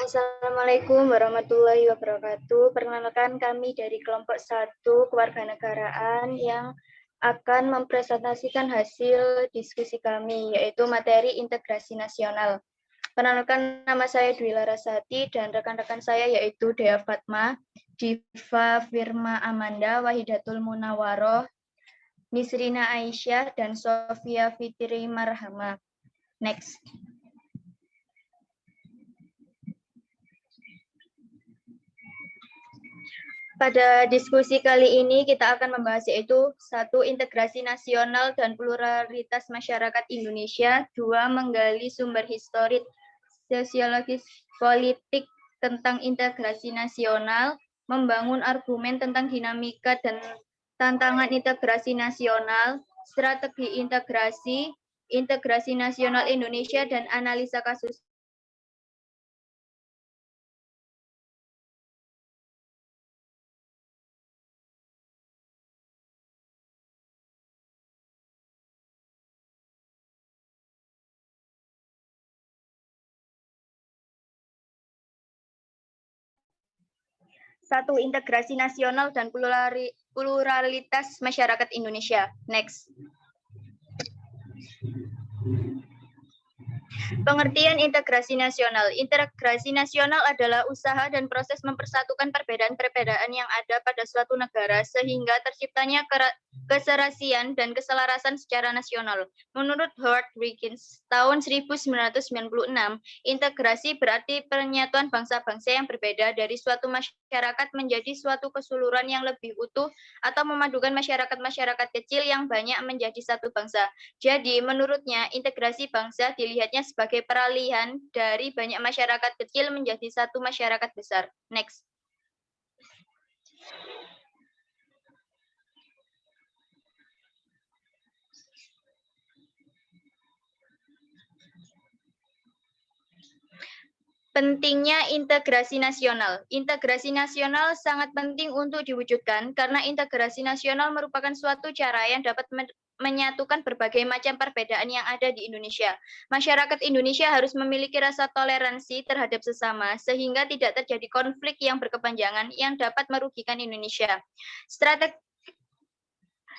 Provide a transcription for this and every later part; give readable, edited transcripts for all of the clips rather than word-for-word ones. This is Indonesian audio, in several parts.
Assalamualaikum warahmatullahi wabarakatuh. Perkenalkan kami dari kelompok 1 kewarganegaraan yang akan mempresentasikan hasil diskusi kami, yaitu materi integrasi nasional. Perkenalkan, nama saya Dwi Larasati dan rekan-rekan saya yaitu Dea Fatma, Diva Firma Amanda, Wahidatul Munawaroh, Nisrina Aisyah, dan Sofia Fitri Marhama. Next. Pada diskusi kali ini kita akan membahas yaitu 1. Integrasi nasional dan pluralitas masyarakat Indonesia. 2. Menggali sumber historis, sosiologis, politik tentang integrasi nasional. Membangun argumen tentang dinamika dan tantangan integrasi nasional. Strategi integrasi, integrasi nasional Indonesia dan analisa kasus. Satu, integrasi nasional dan pluralitas masyarakat Indonesia. Next. Pengertian integrasi nasional. Integrasi nasional adalah usaha dan proses mempersatukan perbedaan-perbedaan yang ada pada suatu negara sehingga terciptanya keserasian dan keselarasan secara nasional. Menurut Howard Wilkins, tahun 1996, integrasi berarti penyatuan bangsa-bangsa yang berbeda dari suatu masyarakat menjadi suatu keseluruhan yang lebih utuh atau memadukan masyarakat-masyarakat kecil yang banyak menjadi satu bangsa. Jadi, menurutnya, integrasi bangsa dilihatnya sebagai peralihan dari banyak masyarakat kecil menjadi satu masyarakat besar. Next. Pentingnya integrasi nasional. Integrasi nasional sangat penting untuk diwujudkan karena integrasi nasional merupakan suatu cara yang dapat menyatukan berbagai macam perbedaan yang ada di Indonesia. Masyarakat Indonesia harus memiliki rasa toleransi terhadap sesama sehingga tidak terjadi konflik yang berkepanjangan yang dapat merugikan Indonesia. Strategi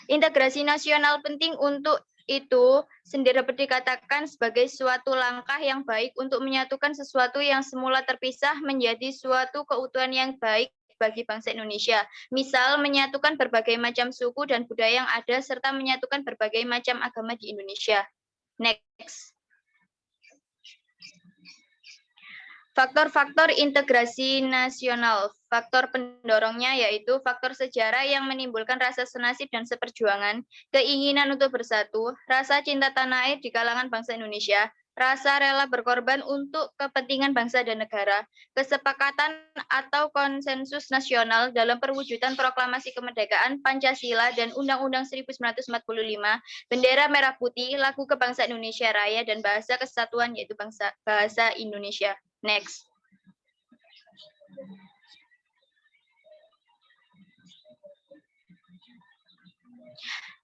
integrasi nasional penting untuk itu sendiri dapat dikatakan sebagai suatu langkah yang baik untuk menyatukan sesuatu yang semula terpisah menjadi suatu keutuhan yang baik bagi bangsa Indonesia. Misal, menyatukan berbagai macam suku dan budaya yang ada serta menyatukan berbagai macam agama di Indonesia. Next. Faktor-faktor integrasi nasional. Faktor pendorongnya yaitu faktor sejarah yang menimbulkan rasa senasib dan seperjuangan, keinginan untuk bersatu, rasa cinta tanah air di kalangan bangsa Indonesia, rasa rela berkorban untuk kepentingan bangsa dan negara, kesepakatan atau konsensus nasional dalam perwujudan proklamasi kemerdekaan Pancasila dan Undang-Undang 1945, bendera merah putih, lagu kebangsaan Indonesia Raya, dan bahasa kesatuan yaitu bahasa Indonesia. Next.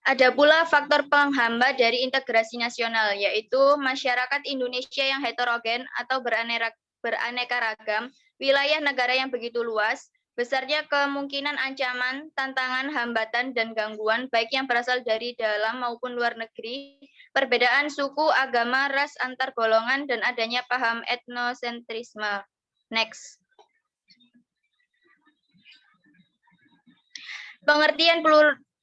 Ada pula faktor penghambat dari integrasi nasional, yaitu masyarakat Indonesia yang heterogen atau beraneka ragam, wilayah negara yang begitu luas, besarnya kemungkinan ancaman, tantangan, hambatan, dan gangguan, baik yang berasal dari dalam maupun luar negeri, perbedaan suku, agama, ras, antar golongan, dan adanya paham etnosentrisme. Next. Pengertian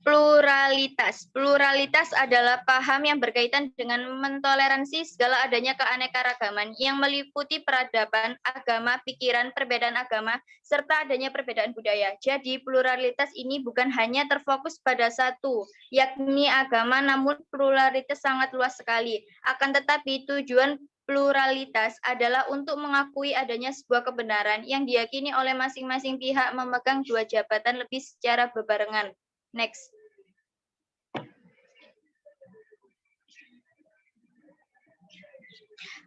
pluralitas. Pluralitas adalah paham yang berkaitan dengan mentoleransi segala adanya keanekaragaman yang meliputi peradaban, agama, pikiran, perbedaan agama, serta adanya perbedaan budaya. Jadi, pluralitas ini bukan hanya terfokus pada satu, yakni agama, namun pluralitas sangat luas sekali. Akan tetapi, tujuan pluralitas adalah untuk mengakui adanya sebuah kebenaran yang diyakini oleh masing-masing pihak memegang dua jabatan lebih secara berbarengan. Next.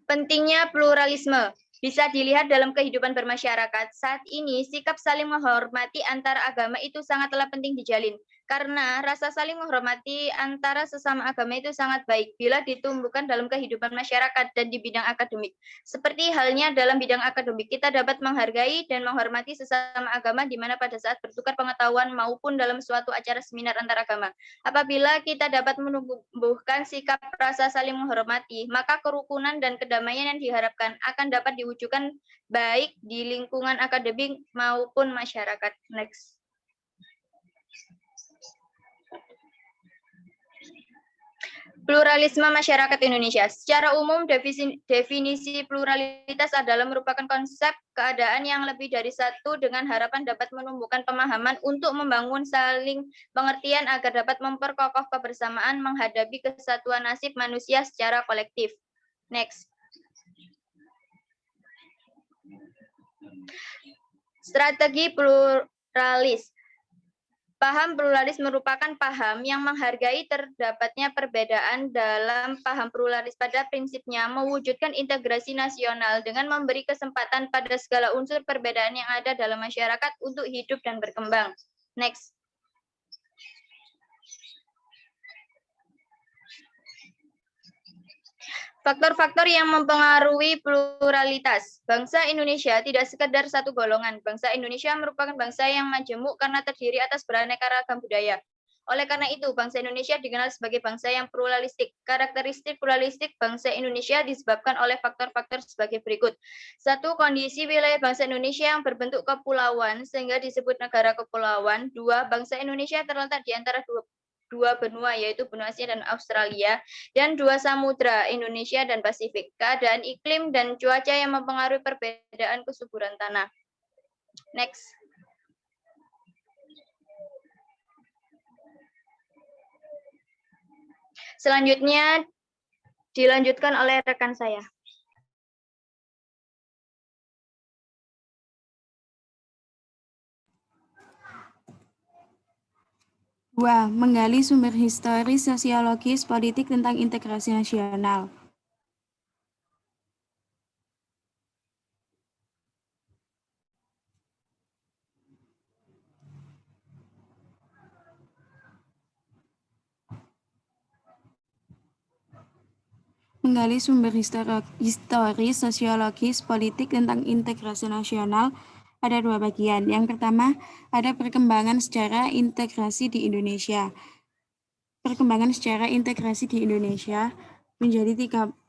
Pentingnya pluralisme bisa dilihat dalam kehidupan bermasyarakat. Saat ini, sikap saling menghormati antar agama itu sangatlah penting dijalin. Karena rasa saling menghormati antara sesama agama itu sangat baik bila ditumbuhkan dalam kehidupan masyarakat dan di bidang akademik. Seperti halnya dalam bidang akademik, kita dapat menghargai dan menghormati sesama agama di mana pada saat bertukar pengetahuan maupun dalam suatu acara seminar antar agama. Apabila kita dapat menumbuhkan sikap rasa saling menghormati, maka kerukunan dan kedamaian yang diharapkan akan dapat diwujudkan baik di lingkungan akademik maupun masyarakat. Next. Pluralisme masyarakat Indonesia. Secara umum, definisi pluralitas adalah merupakan konsep keadaan yang lebih dari satu dengan harapan dapat menumbuhkan pemahaman untuk membangun saling pengertian agar dapat memperkokoh kebersamaan menghadapi kesatuan nasib manusia secara kolektif. Next. Strategi pluralis. Paham pluralis merupakan paham yang menghargai terdapatnya perbedaan dalam paham pluralis pada prinsipnya mewujudkan integrasi nasional dengan memberi kesempatan pada segala unsur perbedaan yang ada dalam masyarakat untuk hidup dan berkembang. Next. Faktor-faktor yang mempengaruhi pluralitas. Bangsa Indonesia tidak sekedar satu golongan. Bangsa Indonesia merupakan bangsa yang majemuk karena terdiri atas beraneka ragam budaya. Oleh karena itu, bangsa Indonesia dikenal sebagai bangsa yang pluralistik. Karakteristik pluralistik bangsa Indonesia disebabkan oleh faktor-faktor sebagai berikut. Satu, kondisi wilayah bangsa Indonesia yang berbentuk kepulauan, sehingga disebut negara kepulauan. Dua, bangsa Indonesia terletak di antara dua benua, yaitu benua Asia dan Australia, dan dua samudra, Indonesia dan Pasifik. Keadaan iklim dan cuaca yang mempengaruhi perbedaan kesuburan tanah. Next. Selanjutnya dilanjutkan oleh rekan saya. 2. Menggali sumber historis, sosiologis, politik tentang integrasi nasional. Menggali sumber historis, sosiologis, politik tentang integrasi nasional ada dua bagian. Yang pertama, ada perkembangan sejarah integrasi di Indonesia. Perkembangan sejarah integrasi di Indonesia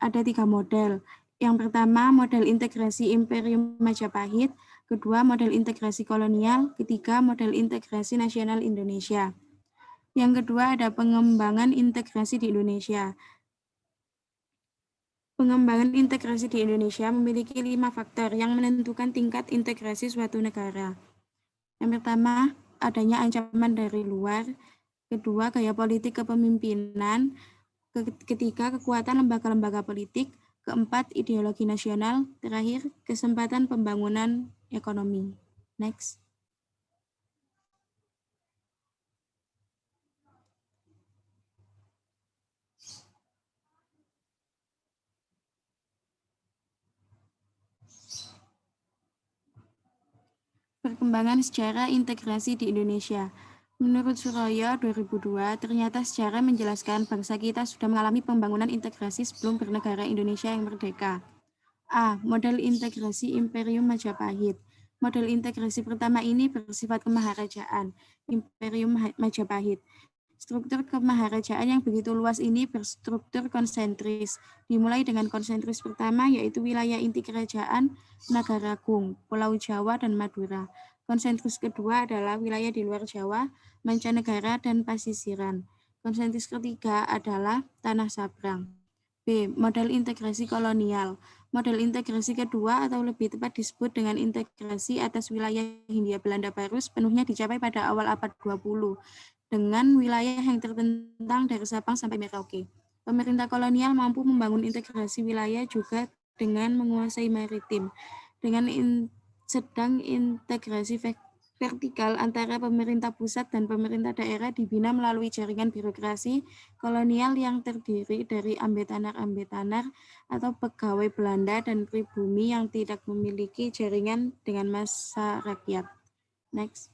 ada tiga model. Yang pertama, model integrasi Imperium Majapahit. Kedua, model integrasi kolonial. Ketiga, model integrasi nasional Indonesia. Yang kedua, ada pengembangan integrasi di Indonesia. Pengembangan integrasi di Indonesia memiliki 5 faktor yang menentukan tingkat integrasi suatu negara. Yang pertama, adanya ancaman dari luar. Kedua, gaya politik kepemimpinan. Ketiga, kekuatan lembaga-lembaga politik. Keempat, ideologi nasional. Terakhir, kesempatan pembangunan ekonomi. Next. Perkembangan sejarah integrasi di Indonesia. Menurut Suroyo 2002, ternyata sejarah menjelaskan bangsa kita sudah mengalami pembangunan integrasi sebelum bernegara Indonesia yang merdeka. A. Model integrasi Imperium Majapahit. Model integrasi pertama ini bersifat kemaharajaan, Imperium Majapahit. Struktur kemaharajaan yang begitu luas ini berstruktur konsentris. Dimulai dengan konsentris pertama, yaitu wilayah inti kerajaan, Nagaragung, Pulau Jawa, dan Madura. Konsentris kedua adalah wilayah di luar Jawa, mancanegara, dan pasisiran. Konsentris ketiga adalah tanah sabrang. B. Model integrasi kolonial. Model integrasi kedua atau lebih tepat disebut dengan integrasi atas wilayah Hindia Belanda Baru sepenuhnya dicapai pada awal abad 20 dengan wilayah yang tertentang dari Sabang sampai Merauke. Pemerintah kolonial mampu membangun integrasi wilayah juga dengan menguasai maritim. Sedang integrasi vertikal antara pemerintah pusat dan pemerintah daerah dibina melalui jaringan birokrasi kolonial yang terdiri dari ambetanar-ambetanar atau pegawai Belanda dan pribumi yang tidak memiliki jaringan dengan massa rakyat. Next.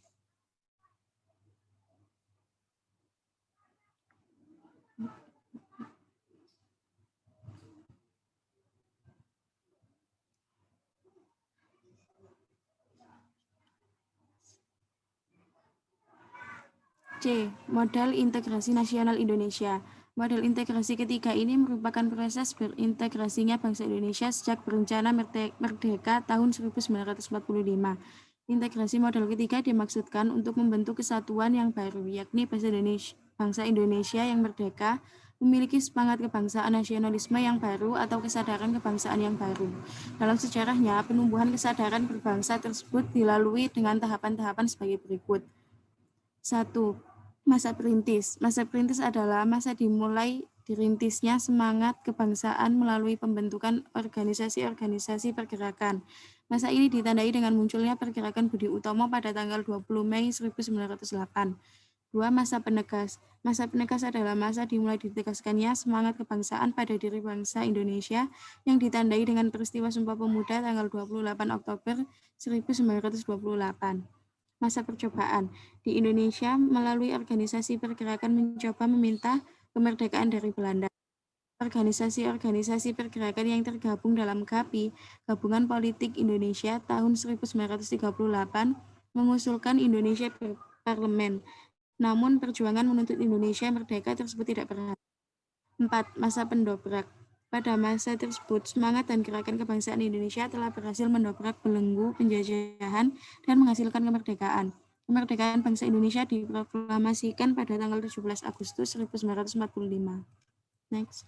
C. Modal integrasi nasional Indonesia. Model integrasi ketiga ini merupakan proses berintegrasinya bangsa Indonesia sejak berencana merdeka tahun 1945. Integrasi model ketiga dimaksudkan untuk membentuk kesatuan yang baru, yakni bangsa Indonesia yang merdeka memiliki semangat kebangsaan nasionalisme yang baru atau kesadaran kebangsaan yang baru. Dalam sejarahnya, penumbuhan kesadaran berbangsa tersebut dilalui dengan tahapan-tahapan sebagai berikut. 1. Masa perintis. Masa perintis adalah masa dimulai dirintisnya semangat kebangsaan melalui pembentukan organisasi-organisasi pergerakan. Masa ini ditandai dengan munculnya pergerakan Budi Utomo pada tanggal 20 Mei 1908. 2. Masa penegas. Masa penegas adalah masa dimulai ditegaskannya semangat kebangsaan pada diri bangsa Indonesia yang ditandai dengan peristiwa Sumpah Pemuda tanggal 28 Oktober 1928. Masa percobaan. Di Indonesia, melalui organisasi pergerakan mencoba meminta kemerdekaan dari Belanda. Organisasi-organisasi pergerakan yang tergabung dalam GAPI, Gabungan Politik Indonesia tahun 1938, mengusulkan Indonesia berparlemen. Namun, perjuangan menuntut Indonesia merdeka tersebut tidak berhasil. 4. Masa pendobrak. Pada masa tersebut, semangat dan gerakan kebangsaan Indonesia telah berhasil mendobrak belenggu penjajahan dan menghasilkan kemerdekaan. Kemerdekaan bangsa Indonesia diproklamasikan pada tanggal 17 Agustus 1945. Next.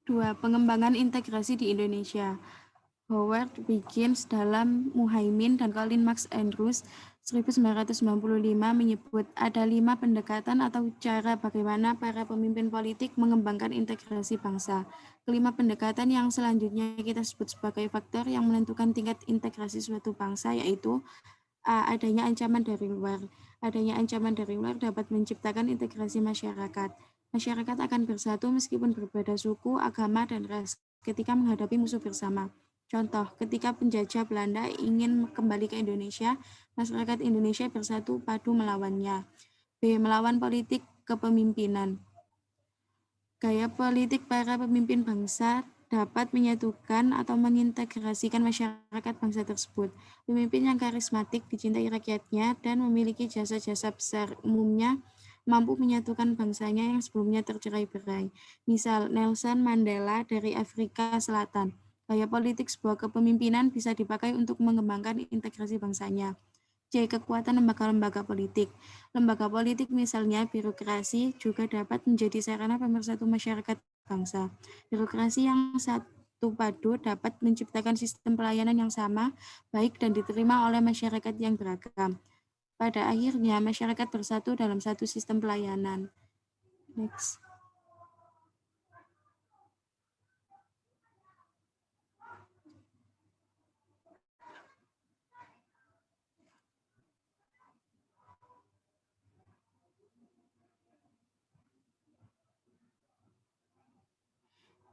Dua, pengembangan integrasi di Indonesia. Howard Wiggins dalam Muhaimin dan Colin Max Andrews 1995 menyebut ada 5 pendekatan atau cara bagaimana para pemimpin politik mengembangkan integrasi bangsa. Kelima pendekatan yang selanjutnya kita sebut sebagai faktor yang menentukan tingkat integrasi suatu bangsa, yaitu A. Adanya ancaman dari luar. Adanya ancaman dari luar dapat menciptakan integrasi masyarakat. Masyarakat akan bersatu meskipun berbeda suku, agama, dan ras ketika menghadapi musuh bersama. Contoh, ketika penjajah Belanda ingin kembali ke Indonesia, masyarakat Indonesia bersatu padu melawannya. B. Melawan politik kepemimpinan. Gaya politik para pemimpin bangsa dapat menyatukan atau mengintegrasikan masyarakat bangsa tersebut. Pemimpin yang karismatik, dicintai rakyatnya, dan memiliki jasa-jasa besar umumnya mampu menyatukan bangsanya yang sebelumnya tercerai-berai. Misal, Nelson Mandela dari Afrika Selatan. Gaya politik sebuah kepemimpinan bisa dipakai untuk mengembangkan integrasi bangsanya. C. Kekuatan lembaga-lembaga politik. Lembaga politik misalnya birokrasi juga dapat menjadi sarana pemersatu masyarakat bangsa. Birokrasi yang satu padu dapat menciptakan sistem pelayanan yang sama, baik dan diterima oleh masyarakat yang beragam. Pada akhirnya, masyarakat bersatu dalam satu sistem pelayanan. Next.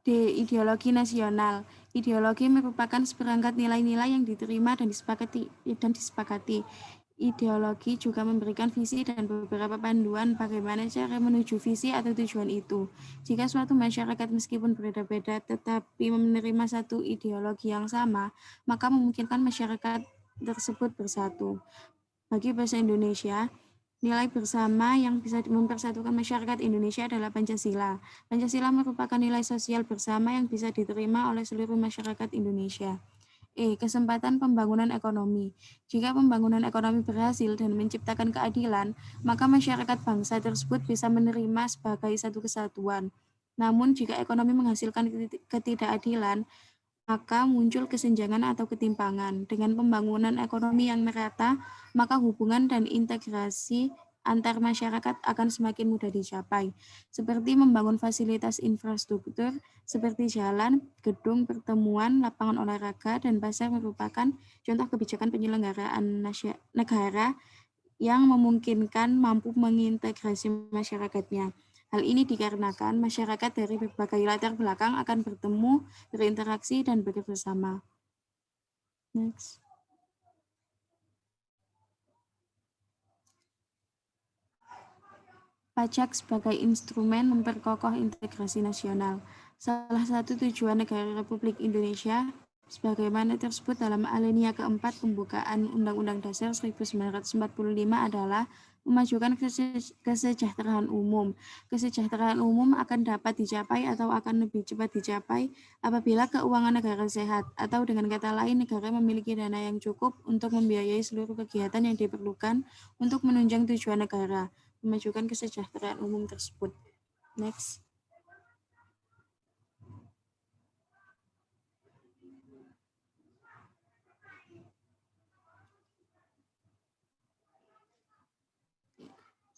D. Ideologi nasional. Ideologi merupakan seperangkat nilai-nilai yang diterima dan disepakati. Ideologi juga memberikan visi dan beberapa panduan bagaimana cara menuju visi atau tujuan itu. Jika suatu masyarakat meskipun berbeda-beda tetapi menerima satu ideologi yang sama, maka memungkinkan masyarakat tersebut bersatu. Bagi bahasa Indonesia, nilai bersama yang bisa mempersatukan masyarakat Indonesia adalah Pancasila. Pancasila merupakan nilai sosial bersama yang bisa diterima oleh seluruh masyarakat Indonesia. Kesempatan pembangunan ekonomi. Jika pembangunan ekonomi berhasil dan menciptakan keadilan, maka masyarakat bangsa tersebut bisa menerima sebagai satu kesatuan. Namun, jika ekonomi menghasilkan ketidakadilan, maka muncul kesenjangan atau ketimpangan. Dengan pembangunan ekonomi yang merata, maka hubungan dan integrasi antar masyarakat akan semakin mudah dicapai, seperti membangun fasilitas infrastruktur seperti jalan, gedung pertemuan, lapangan olahraga, dan pasar merupakan contoh kebijakan penyelenggaraan negara yang memungkinkan mampu mengintegrasi masyarakatnya. Hal ini dikarenakan masyarakat dari berbagai latar belakang akan bertemu, berinteraksi, dan bekerja sama. Next. pajak sebagai instrumen memperkokoh integrasi nasional. Salah satu tujuan negara Republik Indonesia sebagaimana tersebut dalam alinea keempat pembukaan Undang-Undang Dasar 1945 adalah memajukan kesejahteraan umum. Kesejahteraan umum akan dapat dicapai atau akan lebih cepat dicapai apabila keuangan negara sehat, atau dengan kata lain negara memiliki dana yang cukup untuk membiayai seluruh kegiatan yang diperlukan untuk menunjang tujuan negara, memajukan kesejahteraan umum tersebut. Next.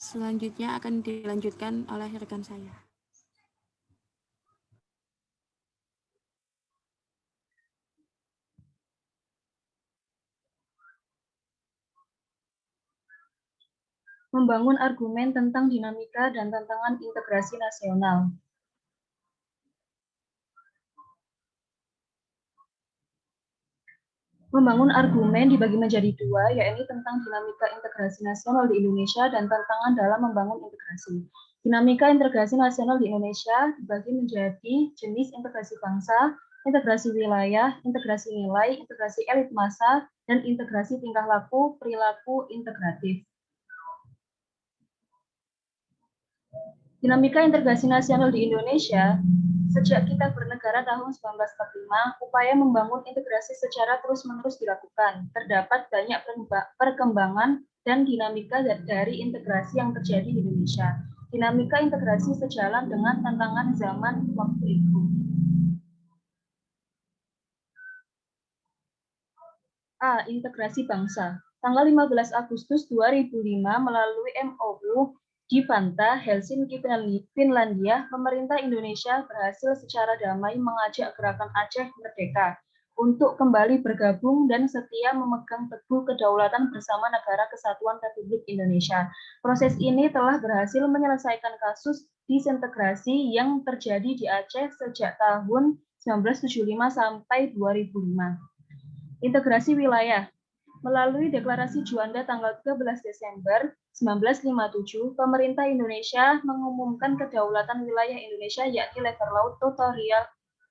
Selanjutnya akan dilanjutkan oleh rekan saya. Membangun argumen tentang dinamika dan tantangan integrasi nasional. Membangun argumen dibagi menjadi dua, yaitu tentang dinamika integrasi nasional di Indonesia dan tantangan dalam membangun integrasi. Dinamika integrasi nasional di Indonesia dibagi menjadi jenis integrasi bangsa, integrasi wilayah, integrasi nilai, integrasi elit massa, dan integrasi tingkah laku, perilaku integratif. Dinamika integrasi nasional di Indonesia, sejak kita bernegara tahun 1945, upaya membangun integrasi secara terus-menerus dilakukan. Terdapat banyak perkembangan dan dinamika dari integrasi yang terjadi di Indonesia. Dinamika integrasi sejalan dengan tantangan zaman waktu itu. A. Integrasi bangsa. Tanggal 15 Agustus 2005 melalui MOU di Vantaa, Helsinki, Finlandia, pemerintah Indonesia berhasil secara damai mengajak gerakan Aceh Merdeka untuk kembali bergabung dan setia memegang teguh kedaulatan bersama Negara Kesatuan Republik Indonesia. Proses ini telah berhasil menyelesaikan kasus disintegrasi yang terjadi di Aceh sejak tahun 1975 sampai 2005. Integrasi wilayah. Melalui deklarasi Juanda tanggal 13 Desember 1957, pemerintah Indonesia mengumumkan kedaulatan wilayah Indonesia yakni lebar laut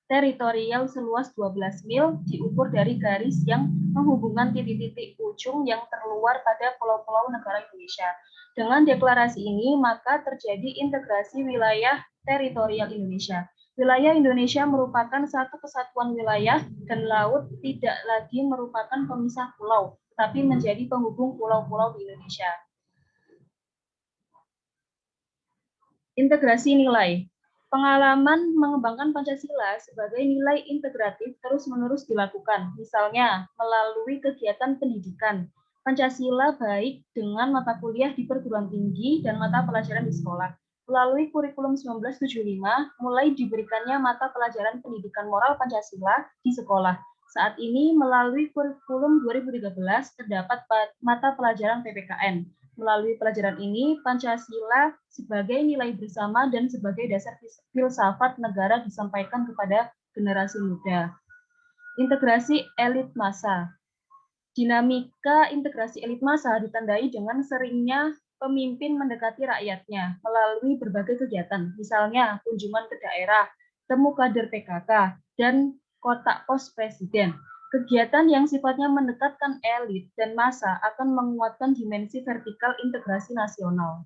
teritorial seluas 12 mil diukur dari garis yang menghubungkan titik-titik ujung yang terluar pada pulau-pulau negara Indonesia. Dengan deklarasi ini, maka terjadi integrasi wilayah teritorial Indonesia. Wilayah Indonesia merupakan satu kesatuan wilayah dan laut tidak lagi merupakan pemisah pulau, tetapi menjadi penghubung pulau-pulau di Indonesia. Integrasi nilai. Pengalaman mengembangkan Pancasila sebagai nilai integratif terus-menerus dilakukan, misalnya melalui kegiatan pendidikan. Pancasila baik dengan mata kuliah di perguruan tinggi dan mata pelajaran di sekolah. Melalui kurikulum 1975, mulai diberikannya mata pelajaran pendidikan moral Pancasila di sekolah. Saat ini, melalui kurikulum 2013, terdapat mata pelajaran PPKN. Melalui pelajaran ini, Pancasila sebagai nilai bersama dan sebagai dasar filsafat negara disampaikan kepada generasi muda. Integrasi elit massa. Dinamika integrasi elit massa ditandai dengan seringnya pemimpin mendekati rakyatnya melalui berbagai kegiatan, misalnya kunjungan ke daerah, temu kader PKK, dan kotak pos presiden. Kegiatan yang sifatnya mendekatkan elit dan massa akan menguatkan dimensi vertikal integrasi nasional.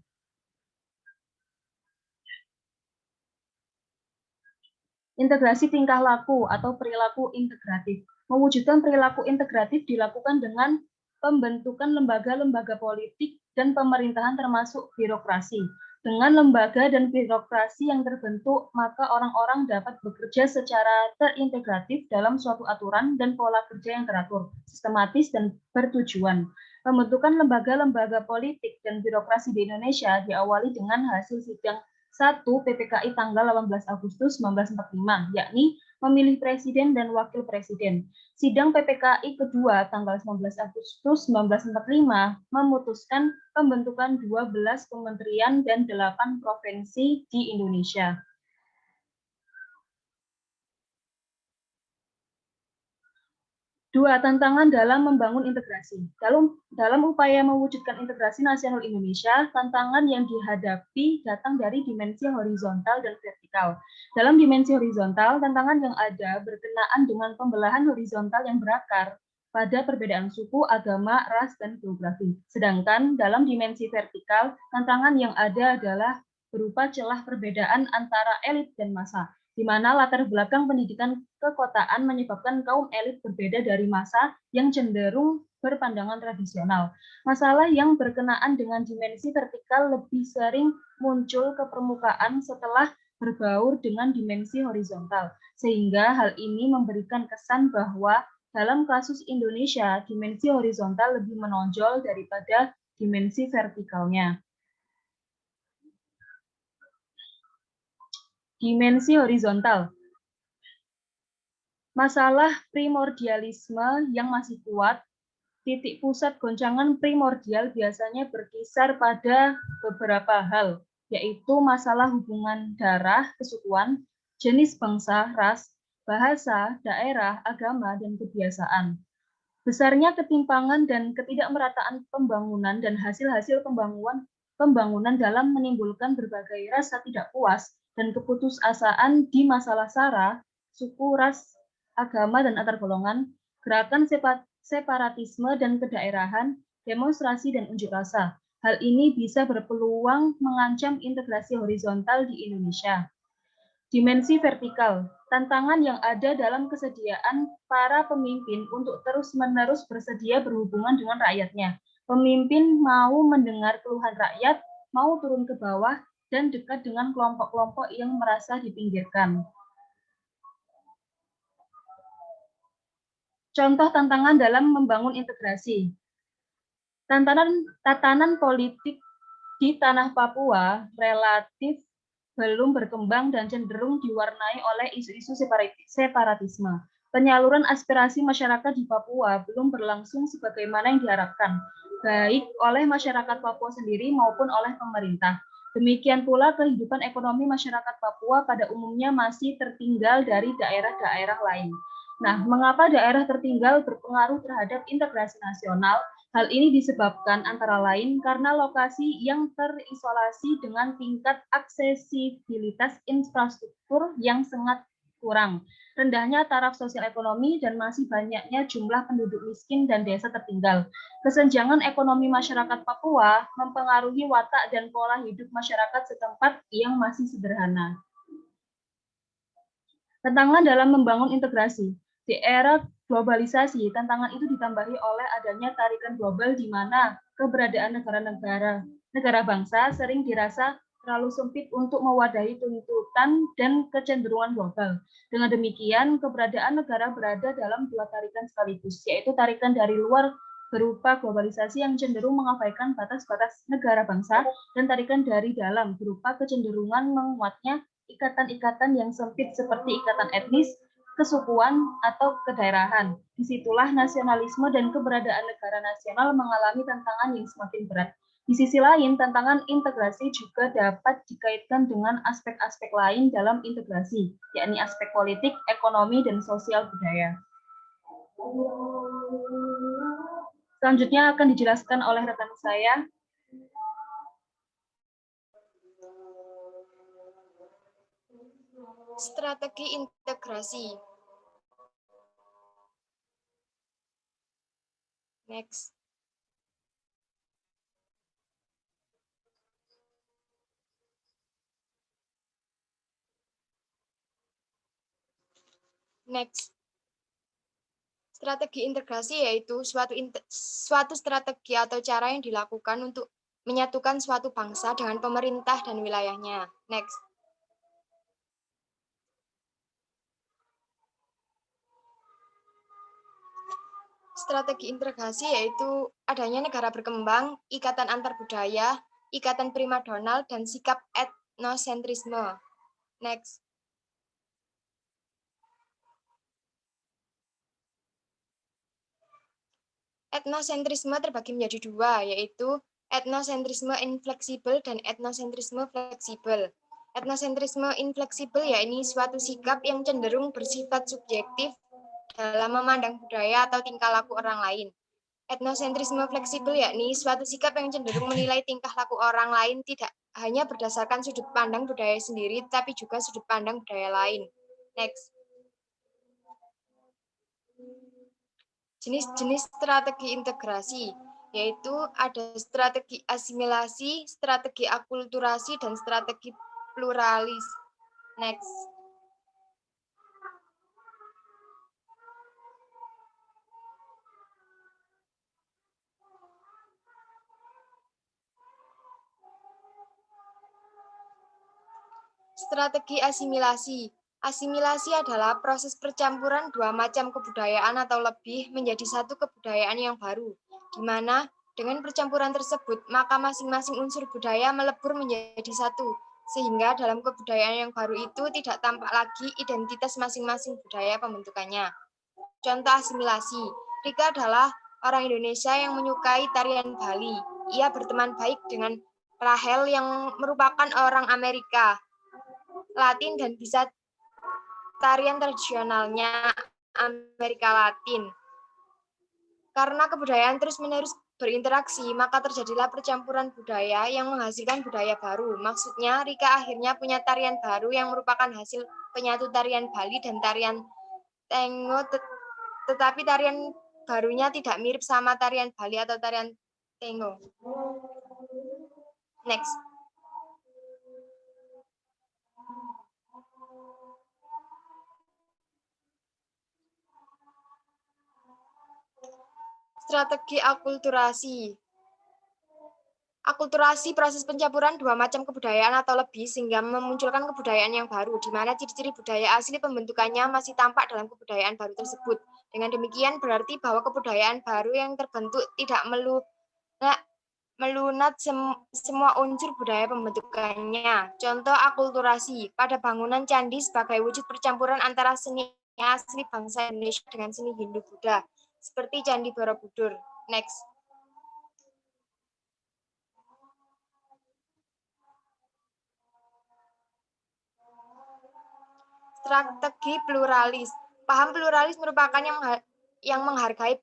Integrasi tingkah laku atau perilaku integratif. Mewujudkan perilaku integratif dilakukan dengan pembentukan lembaga-lembaga politik dan pemerintahan termasuk birokrasi. Dengan lembaga dan birokrasi yang terbentuk, maka orang-orang dapat bekerja secara terintegratif dalam suatu aturan dan pola kerja yang teratur, sistematis, dan bertujuan. Pembentukan lembaga-lembaga politik dan birokrasi di Indonesia diawali dengan hasil sidang 1 PPKI tanggal 18 Agustus 1945, yakni memilih presiden dan wakil presiden. Sidang PPKI kedua tanggal 19 Agustus 1945 memutuskan pembentukan 12 kementerian dan 8 provinsi di Indonesia. 2. Tantangan dalam membangun integrasi. Dalam upaya mewujudkan integrasi nasional Indonesia, tantangan yang dihadapi datang dari dimensi horizontal dan vertikal. Dalam dimensi horizontal, tantangan yang ada berkenaan dengan pembelahan horizontal yang berakar pada perbedaan suku, agama, ras, dan geografi. Sedangkan dalam dimensi vertikal, tantangan yang ada adalah berupa celah perbedaan antara elit dan massa, di mana latar belakang pendidikan kekotaan menyebabkan kaum elit berbeda dari massa yang cenderung berpandangan tradisional. Masalah yang berkenaan dengan dimensi vertikal lebih sering muncul ke permukaan setelah berbaur dengan dimensi horizontal, sehingga hal ini memberikan kesan bahwa dalam kasus Indonesia, dimensi horizontal lebih menonjol daripada dimensi vertikalnya. Dimensi horizontal. Masalah primordialisme yang masih kuat, titik pusat goncangan primordial biasanya berkisar pada beberapa hal, yaitu masalah hubungan darah, kesukuan, jenis bangsa, ras, bahasa, daerah, agama, dan kebiasaan. Besarnya ketimpangan dan ketidakmerataan pembangunan dan hasil-hasil pembangunan dalam menimbulkan berbagai rasa tidak puas dan keputusasaan di masalah sara, suku, ras, agama, dan antar golongan, gerakan separatisme dan kedaerahan, demonstrasi, dan unjuk rasa. Hal ini bisa berpeluang mengancam integrasi horizontal di Indonesia. Dimensi vertikal, tantangan yang ada dalam kesediaan para pemimpin untuk terus-menerus bersedia berhubungan dengan rakyatnya. Pemimpin mau mendengar keluhan rakyat, mau turun ke bawah, dan dekat dengan kelompok-kelompok yang merasa dipinggirkan. Contoh tantangan dalam membangun integrasi. Tatanan politik di tanah Papua relatif belum berkembang dan cenderung diwarnai oleh isu-isu separatisme. Penyaluran aspirasi masyarakat di Papua belum berlangsung sebagaimana yang diharapkan, baik oleh masyarakat Papua sendiri maupun oleh pemerintah. Demikian pula kehidupan ekonomi masyarakat Papua pada umumnya masih tertinggal dari daerah-daerah lain. Nah, mengapa daerah tertinggal berpengaruh terhadap integrasi nasional? Hal ini disebabkan antara lain karena lokasi yang terisolasi dengan tingkat aksesibilitas infrastruktur yang sangat kurang, rendahnya taraf sosial ekonomi, dan masih banyaknya jumlah penduduk miskin dan desa tertinggal. Kesenjangan ekonomi masyarakat Papua mempengaruhi watak dan pola hidup masyarakat setempat yang masih sederhana. Tantangan dalam membangun integrasi. Di era globalisasi, tantangan itu ditambahi oleh adanya tarikan global di mana keberadaan negara bangsa sering dirasa terlalu sempit untuk mewadahi tuntutan dan kecenderungan global. Dengan demikian, keberadaan negara berada dalam dua tarikan sekaligus, yaitu tarikan dari luar berupa globalisasi yang cenderung mengabaikan batas-batas negara bangsa, dan tarikan dari dalam berupa kecenderungan menguatnya ikatan-ikatan yang sempit seperti ikatan etnis, kesukuan, atau kedaerahan. Disitulah nasionalisme dan keberadaan negara nasional mengalami tantangan yang semakin berat. Di sisi lain, tantangan integrasi juga dapat dikaitkan dengan aspek-aspek lain dalam integrasi, yakni aspek politik, ekonomi, dan sosial budaya. Selanjutnya akan dijelaskan oleh rekan saya. Strategi integrasi. Next. Strategi integrasi yaitu suatu strategi atau cara yang dilakukan untuk menyatukan suatu bangsa dengan pemerintah dan wilayahnya. Next. Strategi integrasi yaitu adanya negara berkembang, ikatan antar budaya, ikatan primadonal, dan sikap etnosentrisme. Next. Etnosentrisme terbagi menjadi dua, yaitu etnosentrisme infleksibel dan etnosentrisme fleksibel. Etnosentrisme infleksibel yakni suatu sikap yang cenderung bersifat subjektif dalam memandang budaya atau tingkah laku orang lain. Etnosentrisme fleksibel yakni suatu sikap yang cenderung menilai tingkah laku orang lain tidak hanya berdasarkan sudut pandang budaya sendiri, tapi juga sudut pandang budaya lain. Next. Jenis-jenis strategi integrasi, yaitu ada strategi asimilasi, strategi akulturasi, dan strategi pluralis. Next. Strategi asimilasi. Asimilasi adalah proses percampuran dua macam kebudayaan atau lebih menjadi satu kebudayaan yang baru, di mana dengan percampuran tersebut, maka masing-masing unsur budaya melebur menjadi satu, sehingga dalam kebudayaan yang baru itu tidak tampak lagi identitas masing-masing budaya pembentukannya. Contoh asimilasi, Rika adalah orang Indonesia yang menyukai tarian Bali. Ia berteman baik dengan Rahel yang merupakan orang Amerika Latin dan bisa tarian tradisionalnya Amerika Latin. Karena kebudayaan terus-menerus berinteraksi, maka terjadilah percampuran budaya yang menghasilkan budaya baru. Maksudnya, Rika akhirnya punya tarian baru yang merupakan hasil penyatu tarian Bali dan tarian Tengo, tetapi tarian barunya tidak mirip sama tarian Bali atau tarian Tengo. Next. Strategi akulturasi. Akulturasi proses pencampuran dua macam kebudayaan atau lebih sehingga memunculkan kebudayaan yang baru, di mana ciri-ciri budaya asli pembentukannya masih tampak dalam kebudayaan baru tersebut. Dengan demikian berarti bahwa kebudayaan baru yang terbentuk tidak melunat semua unsur budaya pembentukannya. Contoh akulturasi, pada bangunan candi sebagai wujud percampuran antara seni asli bangsa Indonesia dengan seni Hindu-Buddha, seperti Candi Borobudur. Next. Strategi pluralis. Paham pluralis merupakan yang menghargai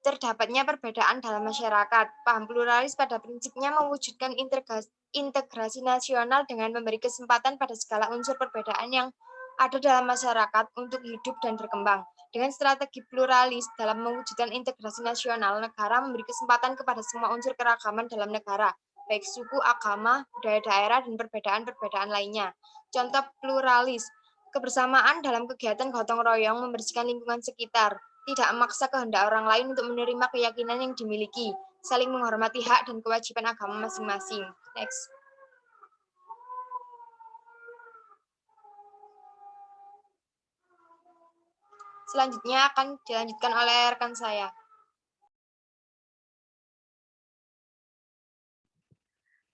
terdapatnya perbedaan dalam masyarakat. Paham pluralis pada prinsipnya mewujudkan integrasi nasional dengan memberi kesempatan pada segala unsur perbedaan yang ada dalam masyarakat untuk hidup dan berkembang. Dengan strategi pluralis dalam mewujudkan integrasi nasional, negara memberi kesempatan kepada semua unsur keragaman dalam negara, baik suku, agama, budaya daerah, dan perbedaan-perbedaan lainnya. Contoh pluralis, kebersamaan dalam kegiatan gotong royong membersihkan lingkungan sekitar, tidak memaksa kehendak orang lain untuk menerima keyakinan yang dimiliki, saling menghormati hak dan kewajiban agama masing-masing. Next. Selanjutnya akan dilanjutkan oleh rekan saya.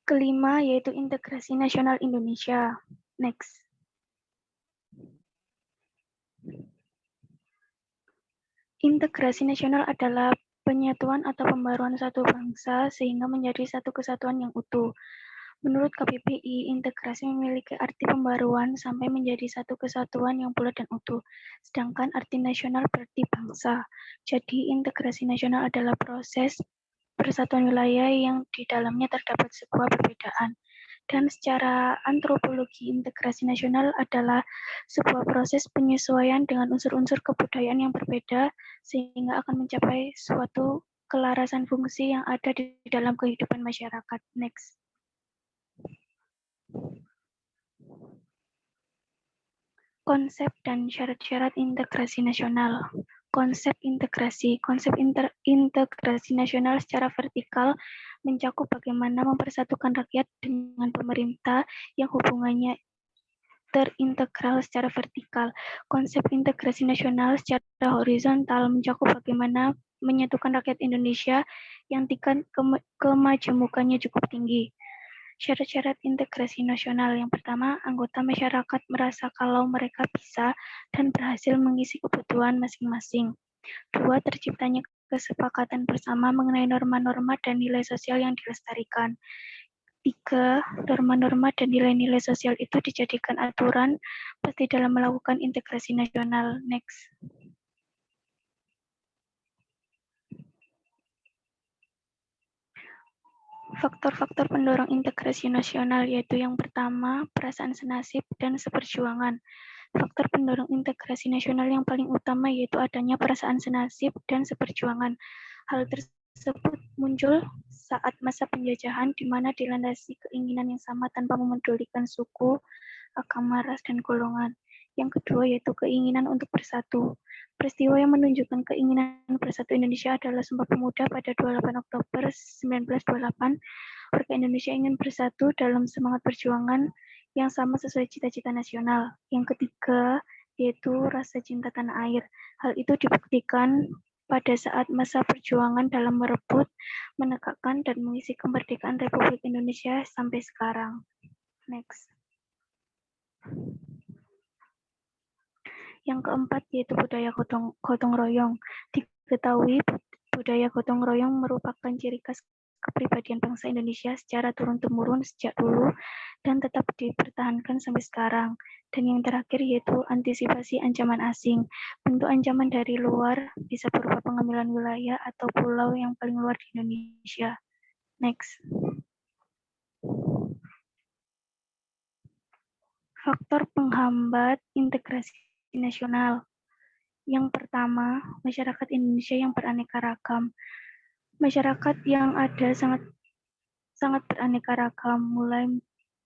Kelima yaitu integrasi nasional Indonesia. Next. Integrasi nasional adalah penyatuan atau pembaruan satu bangsa sehingga menjadi satu kesatuan yang utuh. Menurut KBBI, integrasi memiliki arti pembaruan sampai menjadi satu kesatuan yang bulat dan utuh. Sedangkan arti nasional berarti bangsa. Jadi integrasi nasional adalah proses persatuan wilayah yang di dalamnya terdapat sebuah perbedaan. Dan secara antropologi, integrasi nasional adalah sebuah proses penyesuaian dengan unsur-unsur kebudayaan yang berbeda sehingga akan mencapai suatu kelarasan fungsi yang ada di dalam kehidupan masyarakat. Next. Konsep dan syarat-syarat integrasi nasional. Konsep integrasi. Integrasi nasional secara vertikal mencakup bagaimana mempersatukan rakyat dengan pemerintah yang hubungannya terintegral secara vertikal. Konsep integrasi nasional secara horizontal mencakup bagaimana menyatukan rakyat Indonesia yang tingkat kemajemukannya cukup tinggi. Syarat-syarat integrasi nasional yang pertama, anggota masyarakat merasa kalau mereka bisa dan berhasil mengisi kebutuhan masing-masing. Dua, terciptanya kesepakatan bersama mengenai norma-norma dan nilai sosial yang dilestarikan. Tiga, norma-norma dan nilai-nilai sosial itu dijadikan aturan pasti dalam melakukan integrasi nasional. Next. Faktor-faktor pendorong integrasi nasional yaitu yang pertama, perasaan senasib dan seperjuangan. Faktor pendorong integrasi nasional yang paling utama yaitu adanya perasaan senasib dan seperjuangan. Hal tersebut muncul saat masa penjajahan di mana dilandasi keinginan yang sama tanpa memedulikan suku, agama, ras, dan golongan. Yang kedua yaitu keinginan untuk bersatu. Peristiwa yang menunjukkan keinginan bersatu Indonesia adalah Sumpah Pemuda pada 28 Oktober 1928. Warga Indonesia ingin bersatu dalam semangat perjuangan yang sama sesuai cita-cita nasional. Yang ketiga yaitu rasa cinta tanah air. Hal itu dibuktikan pada saat masa perjuangan dalam merebut, menegakkan, dan mengisi kemerdekaan Republik Indonesia sampai sekarang. Next. Yang keempat yaitu budaya gotong royong. Diketahui budaya gotong royong merupakan ciri khas kepribadian bangsa Indonesia secara turun-temurun sejak dulu dan tetap dipertahankan sampai sekarang. Dan yang terakhir yaitu antisipasi ancaman asing. Bentuk ancaman dari luar bisa berupa pengambilan wilayah atau pulau yang paling luar di Indonesia. Next. Faktor penghambat integrasi nasional. Yang pertama, masyarakat Indonesia yang beraneka ragam. Masyarakat yang ada sangat beraneka ragam, mulai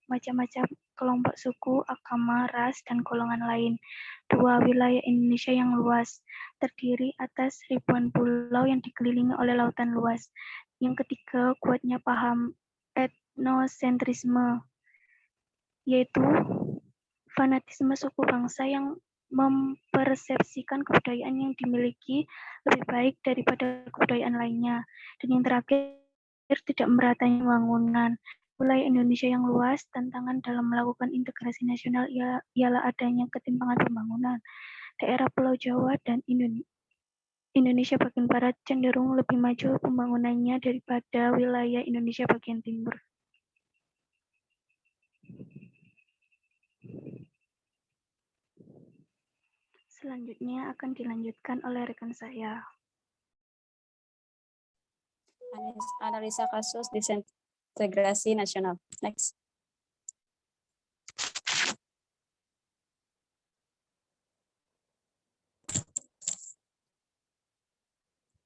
macam-macam kelompok suku, agama, ras, dan golongan lain. Dua, wilayah Indonesia yang luas, terdiri atas ribuan pulau yang dikelilingi oleh lautan luas. Yang ketiga, kuatnya paham etnosentrisme, yaitu fanatisme suku bangsa yang mempersepsikan kebudayaan yang dimiliki lebih baik daripada kebudayaan lainnya. Dan yang terakhir, tidak meratanya pembangunan. Wilayah Indonesia yang luas, tantangan dalam melakukan integrasi nasional ialah adanya ketimpangan pembangunan. Daerah Pulau Jawa dan Indonesia bagian barat cenderung lebih maju pembangunannya daripada wilayah Indonesia bagian timur. Selanjutnya akan dilanjutkan oleh rekan saya. Analisa kasus disintegrasi nasional. Next.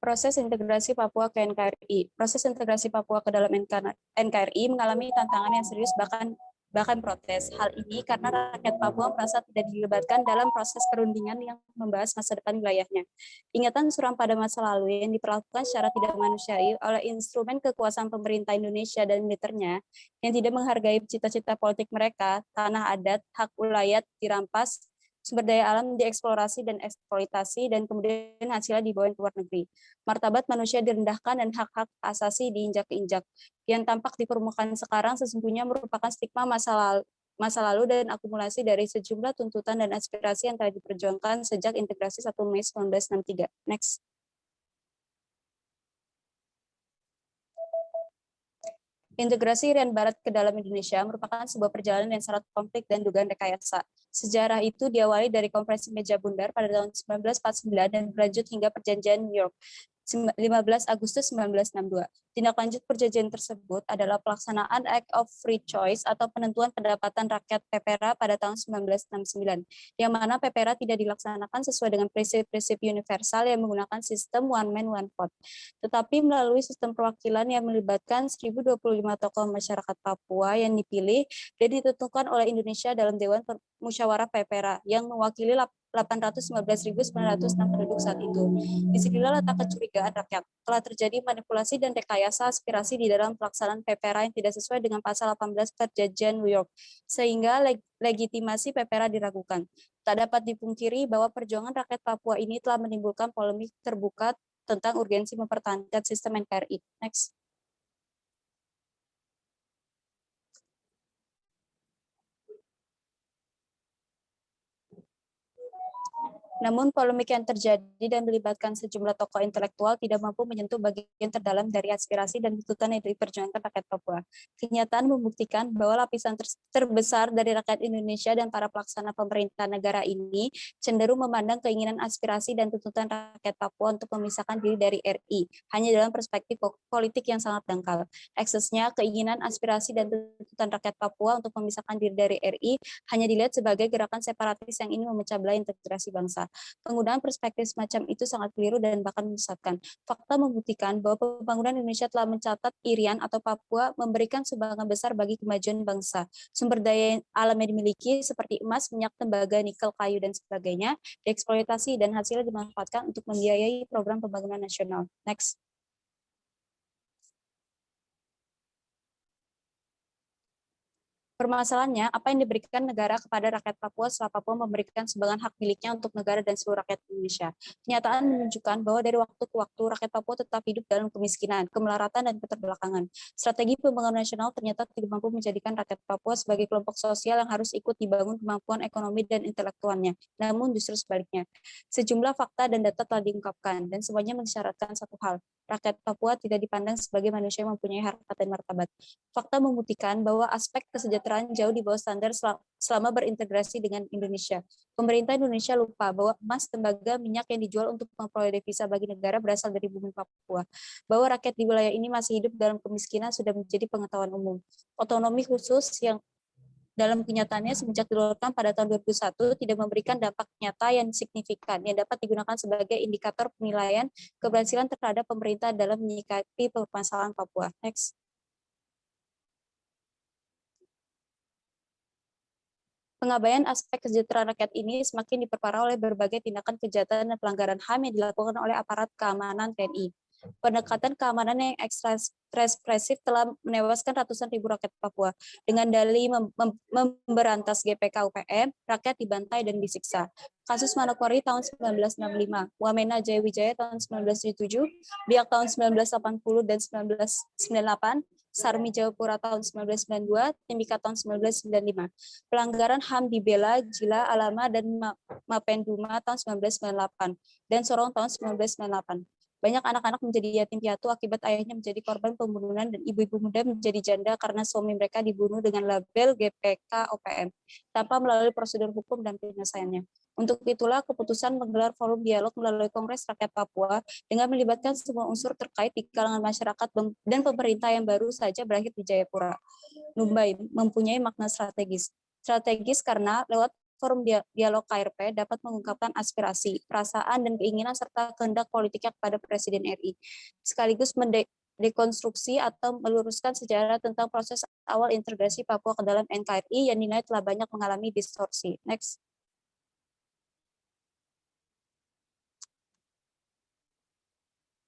Proses integrasi Papua ke NKRI. Proses integrasi Papua ke dalam NKRI mengalami tantangan yang serius bahkan protes. Hal ini karena rakyat Papua merasa tidak dilibatkan dalam proses perundingan yang membahas masa depan wilayahnya. Ingatan suram pada masa lalu yang diperlakukan secara tidak manusiawi oleh instrumen kekuasaan pemerintah Indonesia dan militernya yang tidak menghargai cita-cita politik mereka, tanah adat, hak ulayat dirampas, sumber daya alam dieksplorasi dan eksploitasi, dan kemudian hasilnya dibawa ke luar negeri. Martabat manusia direndahkan dan hak-hak asasi diinjak-injak. Yang tampak di permukaan sekarang sesungguhnya merupakan stigma masa lalu dan akumulasi dari sejumlah tuntutan dan aspirasi yang telah diperjuangkan sejak integrasi 1 Mei 1963. Next. Integrasi Irian Barat ke dalam Indonesia merupakan sebuah perjalanan yang syarat konflik dan dugaan rekayasa. Sejarah itu diawali dari konferensi meja bundar pada tahun 1949 dan berlanjut hingga perjanjian New York 15 Agustus 1962. Tindak lanjut perjanjian tersebut adalah pelaksanaan Act of Free Choice atau penentuan pendapatan rakyat PEPERA pada tahun 1969, yang mana PEPERA tidak dilaksanakan sesuai dengan prinsip-prinsip universal yang menggunakan sistem one man one vote, tetapi melalui sistem perwakilan yang melibatkan 1025 tokoh masyarakat Papua yang dipilih dan ditentukan oleh Indonesia dalam Dewan Musyawarah PEPERA yang mewakili 815.906 penduduk saat itu. Disinilah letak kecurigaan rakyat. Telah terjadi manipulasi dan rekayasa aspirasi di dalam pelaksanaan PEPERA yang tidak sesuai dengan pasal 18 Perjanjian New York, sehingga legitimasi PEPERA diragukan. Tak dapat dipungkiri bahwa perjuangan rakyat Papua ini telah menimbulkan polemik terbuka tentang urgensi mempertahankan sistem NKRI. Next. Namun polemik yang terjadi dan melibatkan sejumlah tokoh intelektual tidak mampu menyentuh bagian terdalam dari aspirasi dan tuntutan yang diperjuangkan rakyat Papua. Kenyataan membuktikan bahwa lapisan terbesar dari rakyat Indonesia dan para pelaksana pemerintah negara ini cenderung memandang keinginan aspirasi dan tuntutan rakyat Papua untuk memisahkan diri dari RI hanya dalam perspektif politik yang sangat dangkal. Eksesnya keinginan aspirasi dan tuntutan rakyat Papua untuk memisahkan diri dari RI hanya dilihat sebagai gerakan separatis yang ingin memecah belah integrasi bangsa. Penggunaan perspektif semacam itu sangat keliru dan bahkan menyesatkan. Fakta membuktikan bahwa pembangunan Indonesia telah mencatat Irian atau Papua memberikan sumbangan besar bagi kemajuan bangsa. Sumber daya alam yang dimiliki seperti emas, minyak, tembaga, nikel, kayu, dan sebagainya dieksploitasi dan hasilnya dimanfaatkan untuk membiayai program pembangunan nasional. Next. Permasalahannya, apa yang diberikan negara kepada rakyat Papua setelah Papua memberikan sumbangan hak miliknya untuk negara dan seluruh rakyat Indonesia. Kenyataan menunjukkan bahwa dari waktu ke waktu rakyat Papua tetap hidup dalam kemiskinan, kemelaratan, dan keterbelakangan. Strategi pembangunan nasional ternyata tidak mampu menjadikan rakyat Papua sebagai kelompok sosial yang harus ikut dibangun kemampuan ekonomi dan intelektualnya. Namun justru sebaliknya. Sejumlah fakta dan data telah diungkapkan, dan semuanya mensyaratkan satu hal. Rakyat Papua tidak dipandang sebagai manusia yang mempunyai harkat dan martabat. Fakta membuktikan bahwa aspek kesejahteraan jauh di bawah standar selama berintegrasi dengan Indonesia. Pemerintah Indonesia lupa bahwa emas, tembaga, minyak yang dijual untuk memperoleh devisa bagi negara berasal dari bumi Papua. Bahwa rakyat di wilayah ini masih hidup dalam kemiskinan sudah menjadi pengetahuan umum. Otonomi khusus yang dalam kenyataannya semenjak diloloskan pada tahun 2001 tidak memberikan dampak nyata yang signifikan yang dapat digunakan sebagai indikator penilaian keberhasilan terhadap pemerintah dalam menyikapi permasalahan Papua. Next. Pengabaian aspek kesejahteraan rakyat ini semakin diperparah oleh berbagai tindakan kejahatan dan pelanggaran HAM yang dilakukan oleh aparat keamanan TNI. Pendekatan keamanan yang ekstra represif telah menewaskan ratusan ribu rakyat Papua. Dengan dalih memberantas GPK UPM, rakyat dibantai dan disiksa. Kasus Manokwari tahun 1965, Wamena Jayawijaya tahun 1977, Biak tahun 1980 dan 1998, Sarmi Jayapura tahun 1992, Timika tahun 1995. Pelanggaran HAM di Bela, Jila, Alama, dan Mapenduma tahun 1998, dan Sorong tahun 1998. Banyak anak-anak menjadi yatim piatu akibat ayahnya menjadi korban pembunuhan dan ibu-ibu muda menjadi janda karena suami mereka dibunuh dengan label GPK OPM tanpa melalui prosedur hukum dan penyelesaiannya. Untuk itulah keputusan menggelar forum dialog melalui Kongres Rakyat Papua dengan melibatkan semua unsur terkait di kalangan masyarakat dan pemerintah yang baru saja berakhir di Jayapura, Mumbai, mempunyai makna strategis. Strategis karena lewat forum dialog KRP dapat mengungkapkan aspirasi, perasaan, dan keinginan serta kehendak politiknya kepada Presiden RI, sekaligus mendekonstruksi atau meluruskan sejarah tentang proses awal integrasi Papua ke dalam NKRI yang dinilai telah banyak mengalami distorsi. Next.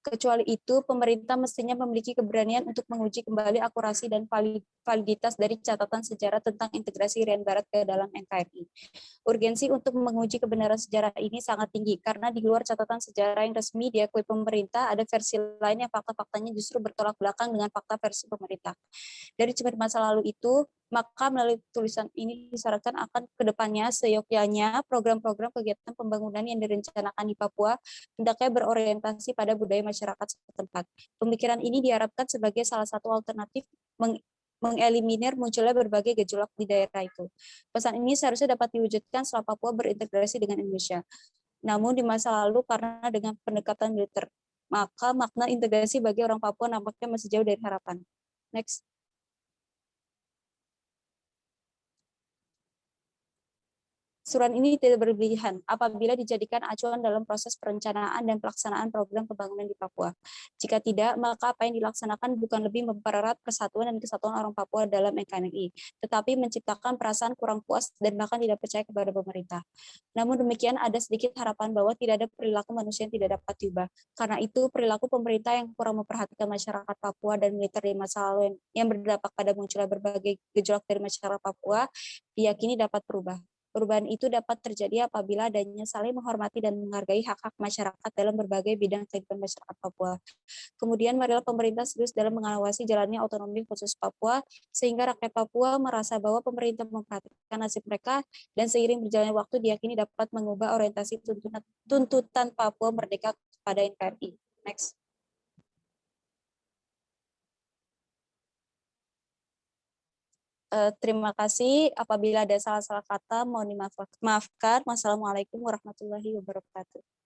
Kecuali itu, pemerintah mestinya memiliki keberanian untuk menguji kembali akurasi dan validitas dari catatan sejarah tentang integrasi Irian Barat ke dalam NKRI. Urgensi untuk menguji kebenaran sejarah ini sangat tinggi, karena di luar catatan sejarah yang resmi diakui pemerintah, ada versi lain yang fakta-faktanya justru bertolak belakang dengan fakta versi pemerintah. Dari cermin masa lalu itu, maka melalui tulisan ini disyaratkan akan kedepannya seyogyanya program-program kegiatan pembangunan yang direncanakan di Papua hendaknya berorientasi pada budaya masyarakat setempat. Pemikiran ini diharapkan sebagai salah satu alternatif mengeliminir munculnya berbagai gejolak di daerah itu. Pesan ini seharusnya dapat diwujudkan setelah Papua berintegrasi dengan Indonesia. Namun di masa lalu karena dengan pendekatan militer, maka makna integrasi bagi orang Papua nampaknya masih jauh dari harapan. Next. Surat ini tidak berlebihan apabila dijadikan acuan dalam proses perencanaan dan pelaksanaan program pembangunan di Papua. Jika tidak, maka apa yang dilaksanakan bukan lebih mempererat persatuan dan kesatuan orang Papua dalam NKRI, tetapi menciptakan perasaan kurang puas dan bahkan tidak percaya kepada pemerintah. Namun demikian, ada sedikit harapan bahwa tidak ada perilaku manusia yang tidak dapat diubah. Karena itu, perilaku pemerintah yang kurang memperhatikan masyarakat Papua dan militer di masa lalu yang berdampak pada munculnya berbagai gejolak dari masyarakat Papua diyakini dapat berubah. Perubahan itu dapat terjadi apabila adanya saling menghormati dan menghargai hak-hak masyarakat dalam berbagai bidang kehidupan masyarakat Papua. Kemudian marilah pemerintah serius dalam mengawasi jalannya otonomi khusus Papua, sehingga rakyat Papua merasa bahwa pemerintah memperhatikan nasib mereka, dan seiring berjalannya waktu diyakini dapat mengubah orientasi tuntutan Papua merdeka kepada NKRI. Next. Terima kasih. Apabila ada salah-salah kata, mohon dimaafkan. Wassalamualaikum warahmatullahi wabarakatuh.